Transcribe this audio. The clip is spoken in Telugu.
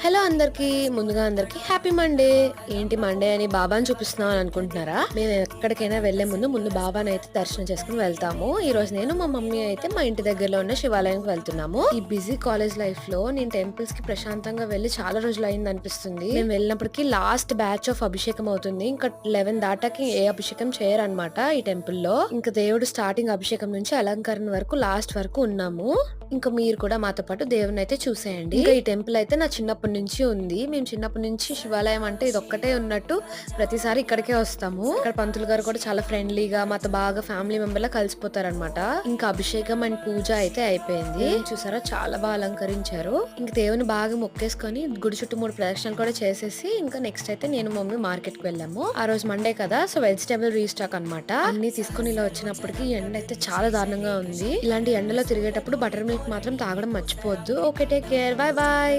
హలో అందరికి, ముందుగా అందరికి హ్యాపీ మండే. ఏంటి మండే అని బాబాని చూపిస్తున్నాం అని అనుకుంటున్నారా? మేము ఎక్కడికైనా వెళ్లే ముందు ముందు బాబాని అయితే దర్శనం చేసుకుని వెళ్తాము. ఈ రోజు నేను మా మమ్మీ అయితే మా ఇంటి దగ్గరలో ఉన్న శివాలయానికి వెళ్తున్నాము. ఈ బిజీ కాలేజ్ లైఫ్ లో నేను టెంపుల్స్ కి ప్రశాంతంగా వెళ్లి చాలా రోజులు అయింది అనిపిస్తుంది. మేము వెళ్ళినప్పటికీ లాస్ట్ బ్యాచ్ ఆఫ్ అభిషేకం అవుతుంది. ఇంకా 11 దాటాకి ఏ అభిషేకం చేయరనమాట ఈ టెంపుల్ లో. ఇంకా దేవుడు స్టార్టింగ్ అభిషేకం నుంచి అలంకరణ వరకు లాస్ట్ వరకు ఉన్నాము. ఇంకా మీరు కూడా మాతో పాటు దేవుని అయితే చూసేయండి. ఇంకా ఈ టెంపుల్ అయితే నా చిన్నప్పటి నుంచి ఉంది. మేము చిన్నప్పటి నుంచి శివాలయం అంటే ఇది ఒక్కటే ఉన్నట్టు ప్రతిసారి ఇక్కడికే వస్తాము. ఇక్కడ పంతులు గారు కూడా చాలా ఫ్రెండ్లీగా మాతో బాగా ఫ్యామిలీ మెంబర్ లా కలిసిపోతారనమాట. ఇంకా అభిషేకం అండ్ పూజ అయితే అయిపోయింది. చూసారా, చాలా బాగా అలంకరించారు. ఇంకా దేవుని బాగా మొక్కేసుకొని గుడి చుట్టూ 3 ప్రదక్షిణలు కూడా చేసేసి ఇంకా నెక్స్ట్ అయితే నేను మమ్మీ మార్కెట్ కి వెళ్ళాము. ఆ రోజు మండే కదా, సో వెజిటేబుల్ రీస్టాక్ అనమాట. అన్ని తీసుకుని ఇలా వచ్చినప్పటికి ఎండ అయితే చాలా దారుణంగా ఉంది. ఇలాంటి ఎండలో తిరిగేటప్పుడు బటర్ మిల్క్ మాత్రం తాగడం మర్చిపోవద్దు. Okay, take care, bye bye.